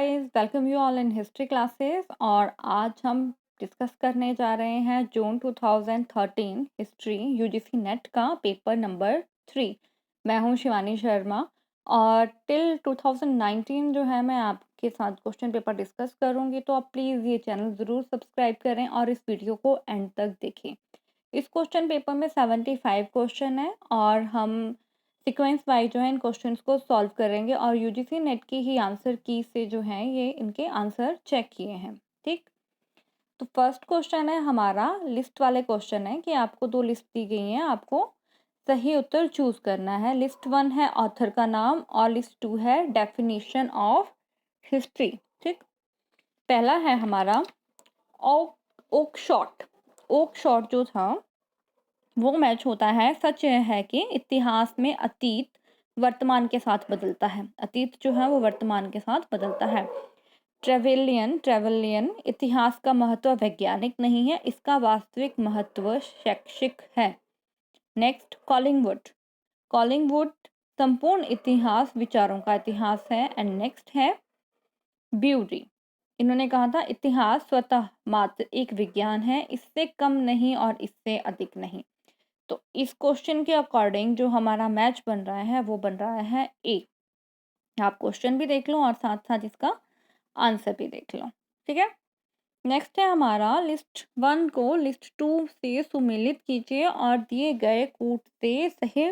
Guys, welcome you all in history classes. और आज हम डिस्कस करने जा रहे हैं जून 2013 हिस्ट्री यूजीसी नेट का पेपर नंबर 3। मैं हूं शिवानी शर्मा और टिल 2019 जो है मैं आपके साथ क्वेश्चन पेपर डिस्कस करूंगी, तो आप प्लीज़ ये चैनल ज़रूर सब्सक्राइब करें और इस वीडियो को एंड तक देखें। इस क्वेश्चन पेपर में 75 क्वेश्चन है और हम सीक्वेंस वाइज जो है इन क्वेश्चंस को सॉल्व करेंगे और यूजीसी नेट की ही आंसर की से जो है ये इनके आंसर चेक किए हैं। ठीक, तो फर्स्ट क्वेश्चन है हमारा लिस्ट वाले क्वेश्चन है कि आपको दो लिस्ट दी गई हैं, आपको सही उत्तर चूज करना है। लिस्ट 1 है ऑथर का नाम और लिस्ट 2 है डेफिनेशन ऑफ हिस्ट्री। ठीक, पहला है हमारा ओक शॉट। ओक शॉट जो था वो मैच होता है। सच यह है कि इतिहास में अतीत वर्तमान के साथ बदलता है। अतीत जो है वो वर्तमान के साथ बदलता है। ट्रेवलियन इतिहास का महत्व वैज्ञानिक नहीं है, इसका वास्तविक महत्व शैक्षिक है। नेक्स्ट, कॉलिंगवुड संपूर्ण इतिहास विचारों का इतिहास है। एंड नेक्स्ट है ब्यूरी। इन्होंने कहा था इतिहास स्वतः मात्र एक विज्ञान है, इससे कम नहीं और इससे अधिक नहीं। तो इस क्वेश्चन के अकॉर्डिंग जो हमारा मैच बन रहा है वो बन रहा है ए। आप क्वेश्चन भी देख लो और साथ साथ इसका आंसर भी देख लो। ठीक है, नेक्स्ट है हमारा लिस्ट 1 को लिस्ट 2 से सुमेलित कीजिए और दिए गए कूट से सही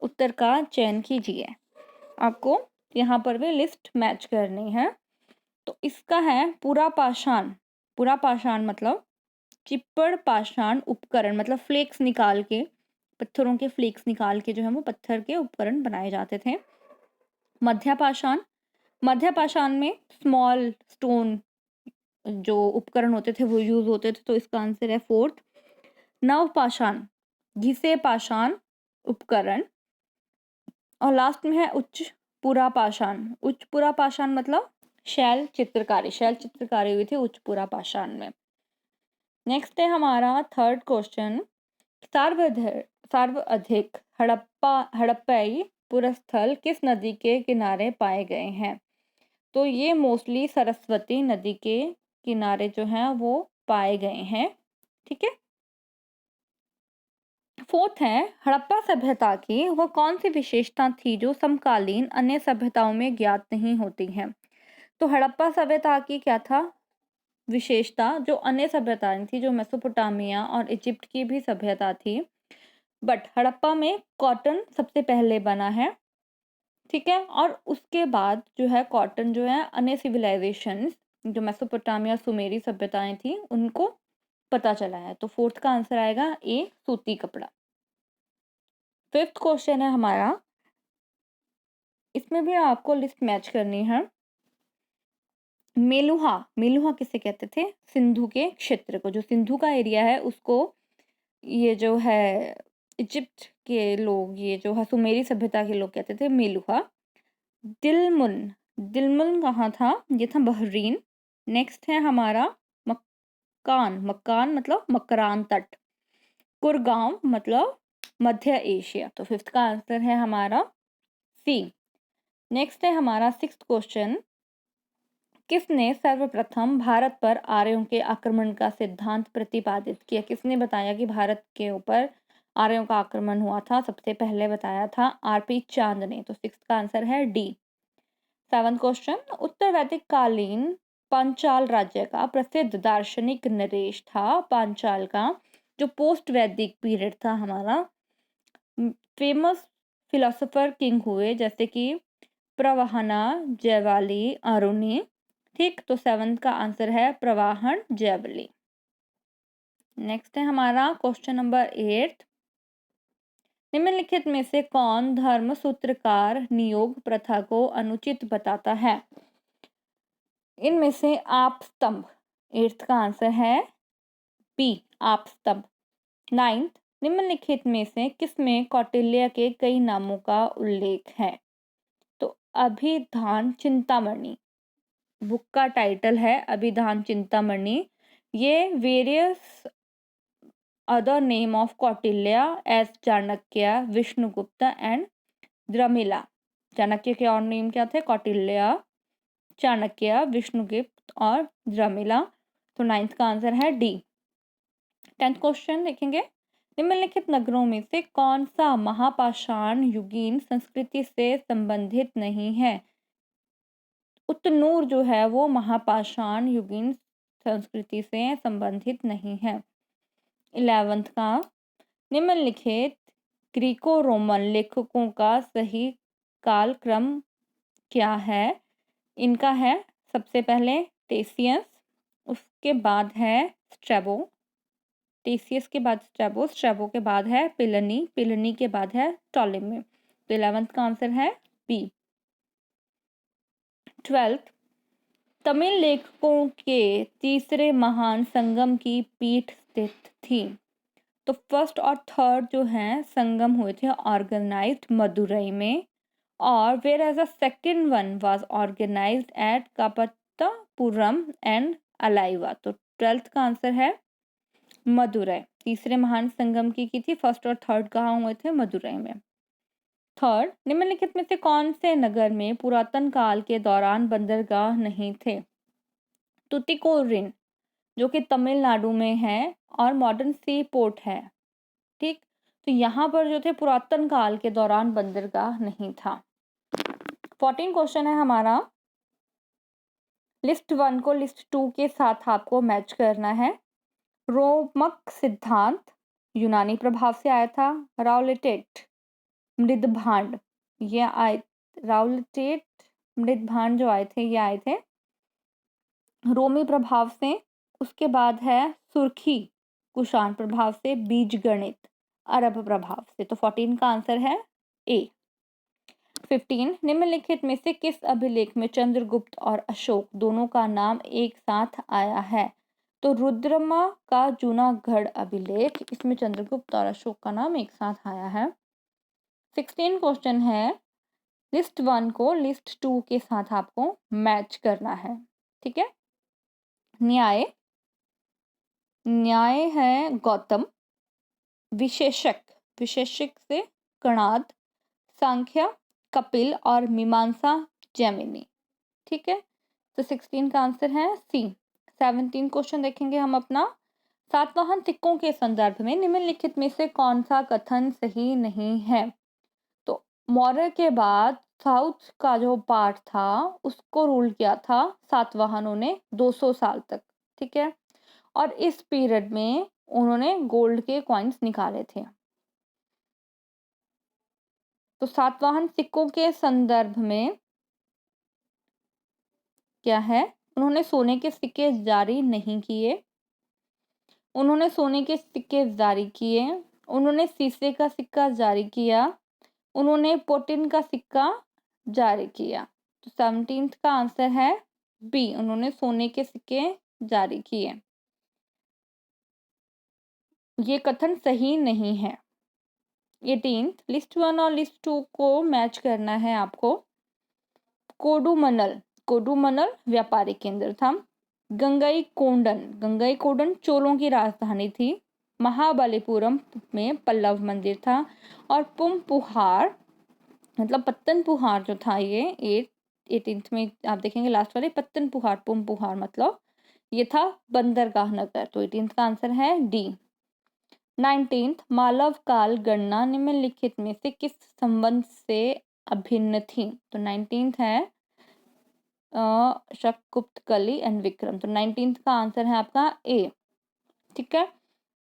उत्तर का चयन कीजिए। आपको यहाँ पर भी लिस्ट मैच करनी है। तो इसका है पूरा पाषाण मतलब चिप्पड़ पाषाण उपकरण, मतलब फ्लेक्स निकाल के, पत्थरों के फ्लेक्स निकाल के जो है वो पत्थर के उपकरण बनाए जाते थे। मध्य पाषाण में स्मॉल स्टोन जो उपकरण होते थे वो यूज होते थे, तो इसका आंसर है 4th। नव पाषाण घिसे पाषाण उपकरण। और लास्ट में है उच्च पुरा पाषाण मतलब शैल चित्रकारी हुई थी उच्च पुरा पाषाण में। नेक्स्ट है हमारा थर्ड क्वेश्चन, सर्वाधिक हड़प्पाई पुरस्थल किस नदी के किनारे पाए गए हैं? तो ये मोस्टली सरस्वती नदी के किनारे जो है वो पाए गए हैं। ठीक है, फोर्थ है हड़प्पा सभ्यता की वह कौन सी विशेषता थी जो समकालीन अन्य सभ्यताओं में ज्ञात नहीं होती है? तो हड़प्पा सभ्यता की क्या था विशेषता, जो अन्य सभ्यताएं थी, जो मेसोपोटामिया और इजिप्ट की भी सभ्यता थी, बट हड़प्पा में कॉटन सबसे पहले बना है। ठीक है, और उसके बाद जो है कॉटन जो है अन्य सिविलाइजेशंस जो मेसोपोटामिया सुमेरी सभ्यताएं थी उनको पता चला है। तो फोर्थ का आंसर आएगा ए, सूती कपड़ा। फिफ्थ क्वेश्चन है हमारा, इसमें भी आपको लिस्ट मैच करनी है। मेलुहा किसे कहते थे? सिंधु के क्षेत्र को, जो सिंधु का एरिया है उसको ये जो है इजिप्ट के लोग, ये जो है सुमेरी सभ्यता के लोग कहते थे मेलुहा। दिलमुन कहाँ था? ये था बहरीन। नेक्स्ट है हमारा मक्कान मतलब मकरान तट। कुरगांव मतलब मध्य एशिया। तो फिफ्थ का आंसर है हमारा सी। नेक्स्ट है हमारा सिक्स्थ क्वेश्चन, किसने सर्वप्रथम भारत पर आर्यों के आक्रमण का सिद्धांत प्रतिपादित किया? किसने बताया कि भारत के ऊपर आर्यों का आक्रमण हुआ था? सबसे पहले बताया था आरपी चांद ने। तो सिक्स्थ का आंसर है डी। सेवंथ क्वेश्चन, उत्तर वैदिक कालीन पांचाल राज्य का प्रसिद्ध दार्शनिक नरेश था। पांचाल का जो पोस्ट वैदिक पीरियड था हमारा, फेमस फिलोसोफर किंग हुए जैसे कि प्रवाहना, जयवाली, अरुणी। ठीक, तो सेवंथ का आंसर है प्रवाहन, जयवली। नेक्स्ट है हमारा क्वेश्चन नंबर 8, निम्नलिखित में से कौन धर्म सूत्रकार नियोग प्रथा को अनुचित बताता है? इनमें से आप स्तंभ। 8th का आंसर है बी, आप स्तंभ। 9th, निम्नलिखित में से किसमें कौटिल्य के कई नामों का उल्लेख है? तो अभिधान चिंतामणि बुक का टाइटल है, अभिधान चिंतामणि। ये various other name of Kautilya as Chanakya, Vishnugupta and Dramila. Chanakya के और नेम क्या थे? कौटिल्य, चाणक्य, विष्णुगुप्त और जमिला। तो 9th का आंसर है डी। 10th क्वेश्चन देखेंगे, निम्नलिखित नगरों में से कौन सा महापाषाण युगीन संस्कृति से संबंधित नहीं है? उतनूर जो है वो महापाषाण युगीन संस्कृति से संबंधित नहीं है। 11th का, निम्नलिखित ग्रीको रोमन लेखकों का सही कालक्रम क्या है? इनका है सबसे पहले टेसियस, उसके बाद है स्ट्रैबो, टेसियस के बाद स्ट्रैबो, स्ट्रैबो के बाद है पिलनी, पिलनी के बाद है टॉलेमी। तो 11th का आंसर है बी। 12th, तमिल लेखकों के तीसरे महान संगम की पीठ स्थित थी। तो फर्स्ट और थर्ड जो हैं संगम हुए थे ऑर्गेनाइज्ड मदुरई में, और where as a second one was organized at Kapattapuram and अलाइवा। तो 12th का आंसर है मदुरई। तीसरे महान संगम की थी, फर्स्ट और थर्ड कहाँ हुए थे? मदुरई में। थर्ड, निम्नलिखित में से कौन से नगर में पुरातन काल के दौरान बंदरगाह नहीं थे? तुतिकोरिन जो कि तमिलनाडु में है और मॉडर्न सी पोर्ट है, ठीक। तो यहाँ पर जो थे पुरातन काल के दौरान बंदरगाह नहीं था। 14 क्वेश्चन है हमारा, लिस्ट 1 को लिस्ट 2 के साथ आपको मैच करना है। रोमक सिद्धांत यूनानी प्रभाव से आया था। राउलेटेट मृदभांड ये आए, राउलेटेट मृदभांड जो आए थे ये आए थे रोमी प्रभाव से। उसके बाद है सुर्खी कुषाण प्रभाव से, बीज गणित अरब प्रभाव से। तो 14 का आंसर है ए। 15, निम्नलिखित में से किस अभिलेख में चंद्रगुप्त और अशोक दोनों का नाम एक साथ आया है? तो रुद्रमा का जूनागढ़ अभिलेख, इसमें चंद्रगुप्त और अशोक का नाम एक साथ आया है। 16 क्वेश्चन है, लिस्ट 1 को लिस्ट 2 के साथ आपको मैच करना है, ठीक है। न्याय, न्याय है गौतम, विशेषक, विशेषक से कणाद, सांख्य कपिल और मीमांसा जैमिनी, ठीक है। तो 16 का आंसर है सी। 17 क्वेश्चन देखेंगे हम अपना, सातवाहन सिक्कों के संदर्भ में निम्नलिखित में से कौन सा कथन सही नहीं है? तो मौर्य के बाद साउथ का जो पार्ट था उसको रूल किया था सातवाहनों ने 200 साल तक, ठीक है। और इस पीरियड में उन्होंने गोल्ड के कॉइन्स निकाले थे। तो सातवाहन सिक्कों के संदर्भ में क्या है? उन्होंने सोने के सिक्के जारी नहीं किए, उन्होंने सोने के सिक्के जारी किए, उन्होंने शीशे का सिक्का जारी किया, उन्होंने पोटिन का सिक्का जारी किया। तो 17 का आंसर है बी, उन्होंने सोने के सिक्के जारी किए। ये कथन सही नहीं है। 18, लिस्ट 1 और लिस्ट 2 को मैच करना है आपको। कोडुमनल, कोडुमनल व्यापारी केंद्र था। गंगईकोंडन, गंगईकोंडन चोलों की राजधानी थी। महाबलीपुरम में पल्लव मंदिर था। और पुमपुहार मतलब पत्तनपुहार जो था ये 18th में आप देखेंगे लास्ट वाले पत्तनपुहार, पुमपुहार मतलब ये था बंदरगाह नगर। तो 18th का आंसर है डी। 19th, मालव काल गणना निम्नलिखित में से किस संबंध से अभिन्न थी? तो 19th है शक, गुप्त, कली एंड विक्रम। तो 19th का आंसर है आपका ए, ठीक है।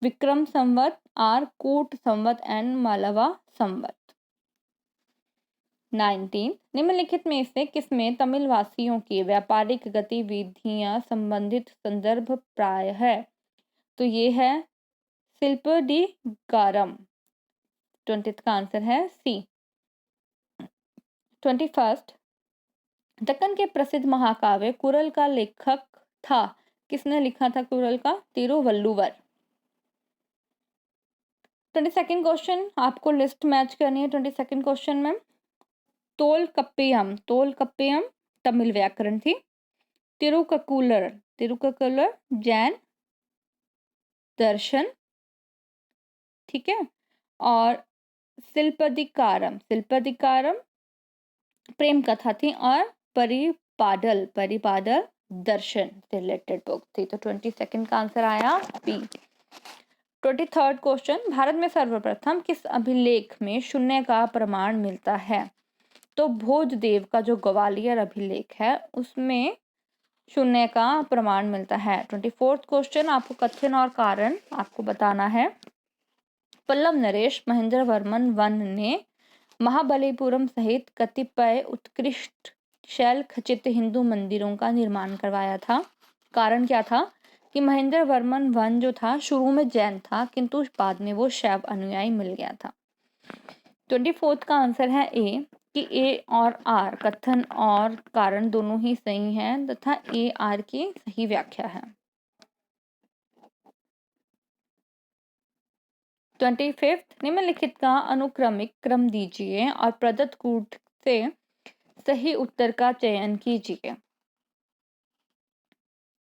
विक्रम संवत, आर कूट संवत एंड मालवा संवत। 19, निम्नलिखित में से किसमें तमिल वासियों की व्यापारिक गतिविधियां संबंधित संदर्भ प्राय है? तो ये है शिल्पदिगारम। 20th का आंसर है सी। 21, दक्कन के प्रसिद्ध महाकाव्य कुरल का लेखक था, किसने लिखा था कुरल का? तिरुवल्लुवर। 22nd क्वेश्चन आपको लिस्ट मैच करनी है। 22nd क्वेश्चन में तोलकप्पियम, तोलकप्पियम तमिल व्याकरण थी। तिरुक्कुलर, तिरुक्कुलर जैन दर्शन, ठीक है। और शिल्पदिकारम, शिल्पदिकारम प्रेम कथा थी। और परिपादल दर्शन से रिलेटेड बुक थी। तो 22nd का आंसर आया बी। 23rd क्वेश्चन, भारत में सर्वप्रथम किस अभिलेख में शून्य का प्रमाण मिलता है? तो भोजदेव का जो ग्वालियर अभिलेख है उसमें शून्य का प्रमाण मिलता है। 24th क्वेश्चन, आपको कथन और कारण आपको बताना है। पल्लव नरेश महेंद्र वर्मन वन ने महाबलीपुरम सहित कतिपय उत्कृष्ट शैल खचित हिंदू मंदिरों का निर्माण करवाया था। कारण क्या था कि महेंद्र वर्मन वन जो था शुरू में जैन था, किंतु बाद में वो शैव अनुयायी मिल गया था। 24th का आंसर है ए, कि ए और आर कथन और कारण दोनों ही सही हैं तथा ए आर की सही व्याख्या है। 25th, निम्नलिखित का अनुक्रमिक क्रम दीजिए और प्रदत्त कूट से सही उत्तर का चयन कीजिए।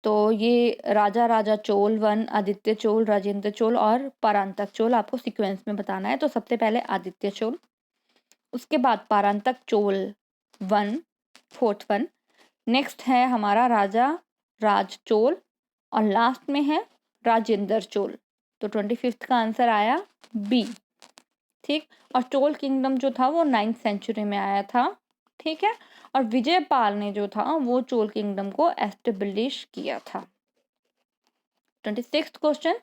तो ये राजा चोल वन, आदित्य चोल, राजेंद्र चोल और परांतक चोल आपको सीक्वेंस में बताना है। तो सबसे पहले आदित्य चोल, उसके बाद Parantaka Chola one, 4th one, next है हमारा राजा राज चोल और लास्ट में है राजेंद्र चोल। तो 25th का आंसर आया बी। ठीक, और चोल किंगडम जो था वो 9th सेंचुरी में आया था। ठीक है, और विजयपाल ने जो था वो चोल किंगडम को एस्टेब्लिश किया था। 26th क्वेश्चन,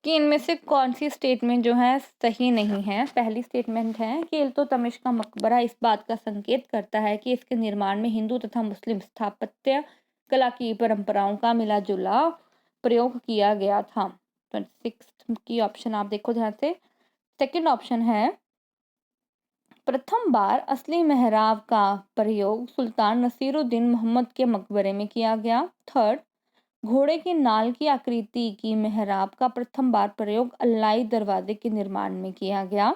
कि इनमें से कौन सी स्टेटमेंट जो है सही नहीं है? पहली स्टेटमेंट है कि इल्तुतमिश का मकबरा इस बात का संकेत करता है कि इसके निर्माण में हिंदू तथा मुस्लिम स्थापत्य कला की परंपराओं का मिला जुला प्रयोग किया गया था। 26 की ऑप्शन आप देखो ध्यान से। सेकंड ऑप्शन है, प्रथम बार असली मेहराब का प्रयोग सुल्तान नसीरुद्दीन मोहम्मद के मकबरे में किया गया। थर्ड, घोड़े की नाल की आकृति की मेहराब का प्रथम बार प्रयोग अल्लाई दरवाजे के निर्माण में किया गया।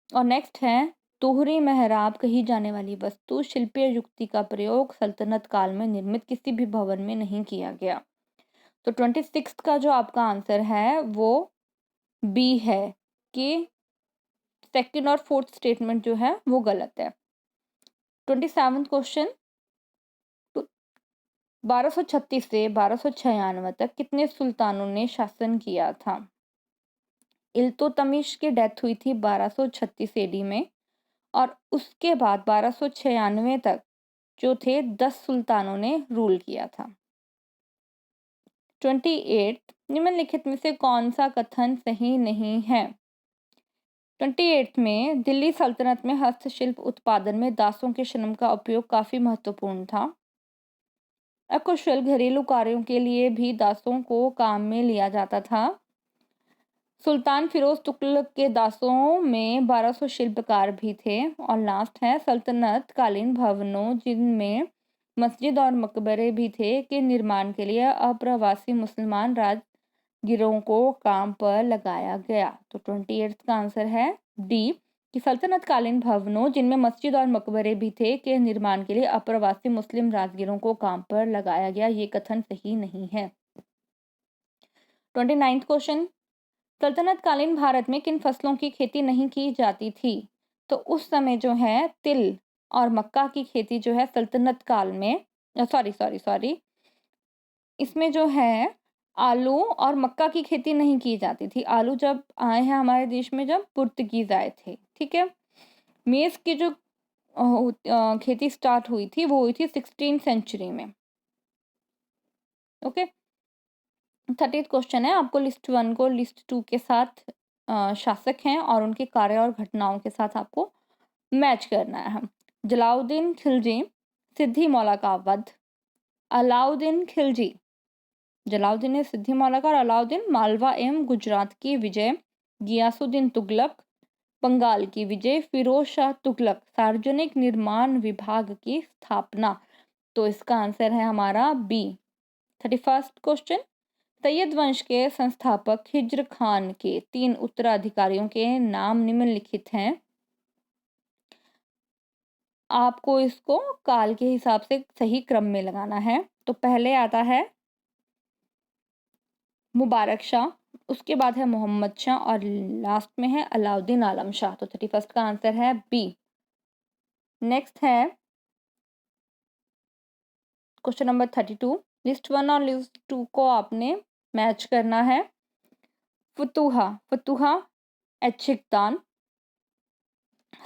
और नेक्स्ट है, तोहरी मेहराब कही जाने वाली वस्तु शिल्पीय युक्ति का प्रयोग सल्तनत काल में निर्मित किसी भी भवन में नहीं किया गया। तो 26 का जो आपका आंसर है वो बी है, कि सेकंड और फोर्थ स्टेटमेंट जो है वो गलत है। 27th क्वेश्चन, 1236 से 1296 तक कितने सुल्तानों ने शासन किया था? इल्तुतमिश की डेथ हुई थी 1236 एडी में और उसके बाद 1296 तक जो थे 10 सुल्तानों ने रूल किया था। 28, निम्नलिखित में से कौन सा कथन सही नहीं है? 28 में, दिल्ली सल्तनत में हस्तशिल्प उत्पादन में दासों के श्रम का उपयोग काफी महत्वपूर्ण था। अकुशल घरेलू कार्यों के लिए भी दासों को काम में लिया जाता था। सुल्तान फिरोज तुगलक के दासों में 1200 शिल्पकार भी थे। और लास्ट है, सल्तनत कालीन भवनों जिनमें मस्जिद और मकबरे भी थे के निर्माण के लिए अप्रवासी मुसलमान राजगिरों को काम पर लगाया गया। तो 28 का आंसर है डी, कि सल्तनत कालीन भवनों जिनमें मस्जिद और मकबरे भी थे के निर्माण के लिए अप्रवासी मुस्लिम राजगिरों को काम पर लगाया गया। ये कथन सही नहीं है। 29th क्वेश्चन, सल्तनत कालीन भारत में किन फसलों की खेती नहीं की जाती थी? तो उस समय जो है तिल और मक्का की खेती जो है सल्तनत काल में, सॉरी, इसमें जो है आलू और मक्का की खेती नहीं की जाती थी। आलू जब आए हैं हमारे देश में जब पुर्तगीज आए थे। ठीक है, मेज की जो खेती स्टार्ट हुई थी वो हुई थी 16th सेंचुरी में। ओके, 30th क्वेश्चन है, आपको लिस्ट 1 को लिस्ट 2 के साथ शासक हैं और उनके कार्य और घटनाओं के साथ आपको मैच करना है। जलाउद्दीन खिलजी, सिद्धि मौला का वध, अलाउद्दीन खिलजी, जलाउद्दीन ने सिद्धि मौला का, और अलाउद्दीन मालवा एवं गुजरात की विजय, गियासुद्दीन तुगलक बंगाल की विजय, फिरोज शाह तुगलक सार्वजनिक निर्माण विभाग की स्थापना। तो इसका आंसर है हमारा बी। 31st क्वेश्चन, सैयद वंश के संस्थापक हिज्र खान के 3 उत्तराधिकारियों के नाम निम्नलिखित हैं। आपको इसको काल के हिसाब से सही क्रम में लगाना है। तो पहले आता है मुबारक शाह, उसके बाद है मोहम्मद शाह और लास्ट में है अलाउद्दीन आलम शाह। तो 31st का आंसर है बी। नेक्स्ट है क्वेश्चन नंबर 32, लिस्ट 1 और लिस्ट 2 को आपने मैच करना है। फतूहा, फतूहा ऐच्छिक दान।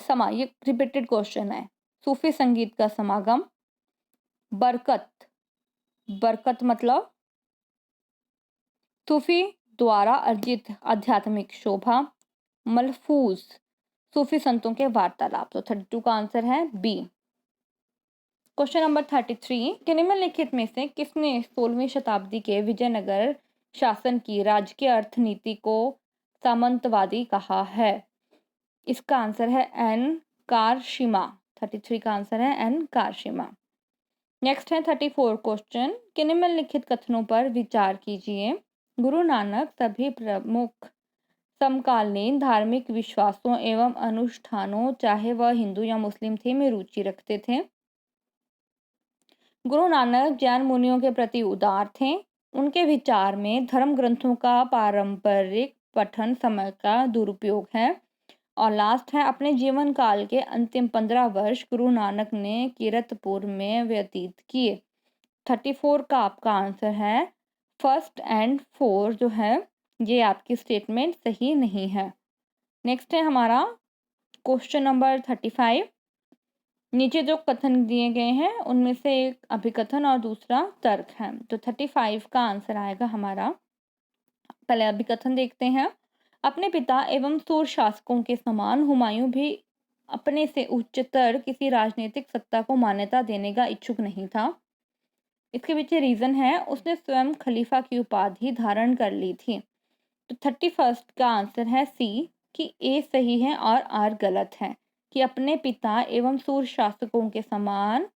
समा, ये रिपीटेड क्वेश्चन है। सूफी संगीत का समागम। बरकत, बरकत मतलब सूफी द्वारा अर्जित आध्यात्मिक शोभा। मलफूज, सूफी संतों के वार्तालाप। तो 32 का आंसर है बी। क्वेश्चन नंबर 33, कि निम्नलिखित में से किसने 16वीं शताब्दी के विजयनगर शासन की राजकीय अर्थनीति को सामंतवादी कहा है? इसका आंसर है एन कारशिमा। 33 का आंसर है एन कारशिमा। नेक्स्ट है 34 क्वेश्चन, कि निम्नलिखित कथनों पर विचार कीजिए। गुरु नानक सभी प्रमुख समकालीन धार्मिक विश्वासों एवं अनुष्ठानों, चाहे वह हिंदू या मुस्लिम थे, में रुचि रखते थे। गुरु नानक जैन मुनियों के प्रति उदार थे। उनके विचार में धर्म ग्रंथों का पारंपरिक पठन समय का दुरुपयोग है। और लास्ट है, अपने जीवन काल के अंतिम 15 वर्ष गुरु नानक ने कीरतपुर में व्यतीत किए। 34 का आपका आंसर है फर्स्ट एंड 4 जो है ये आपकी स्टेटमेंट सही नहीं है। नेक्स्ट है हमारा क्वेश्चन नंबर 35। नीचे जो कथन दिए गए हैं उनमें से एक अभिकथन और दूसरा तर्क है। तो 35 का आंसर आएगा हमारा, पहले अभिकथन देखते हैं। अपने पिता एवं सूर शासकों के समान हुमायूं भी अपने से उच्चतर किसी राजनीतिक सत्ता को मान्यता देने का इच्छुक नहीं था। इसके पीछे रीजन है, उसने स्वयं खलीफा की उपाधि धारण कर ली थी। तो 31 का आंसर है सी, कि ए सही है और आर गलत है, कि अपने पिता एवं सूर शासकों के समान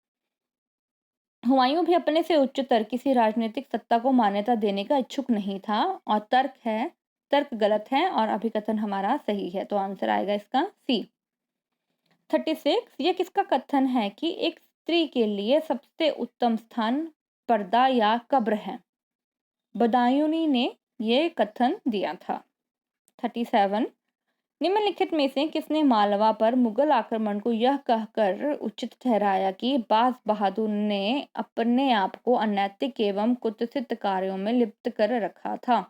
हुमायूं भी अपने से उच्चतर किसी राजनीतिक सत्ता को मान्यता देने का इच्छुक नहीं था। और तर्क गलत है और अभिकथन हमारा सही है। तो आंसर आएगा इसका सी। 36, यह किसका कथन है कि एक स्त्री के लिए सबसे उत्तम स्थान पर्दा या कब्र है? बदायूनी ने यह कथन दिया था। 37, निम्नलिखित में से किसने मालवा पर मुगल आक्रमण को यह कहकर उचित ठहराया कि बाज बहादुर ने अपने आप को अनैतिक एवं कुत्सित कार्यों में लिप्त कर रखा था?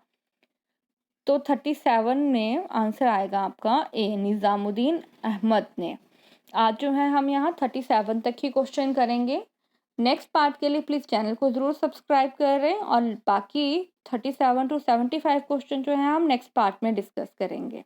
तो 37 में आंसर आएगा आपका ए, निजामुद्दीन अहमद ने। आज जो है हम यहाँ 37 तक ही क्वेश्चन करेंगे। नेक्स्ट पार्ट के लिए प्लीज़ चैनल को ज़रूर सब्सक्राइब करें और बाकी 37 to 75 क्वेश्चन जो है हम नेक्स्ट पार्ट में डिस्कस करेंगे।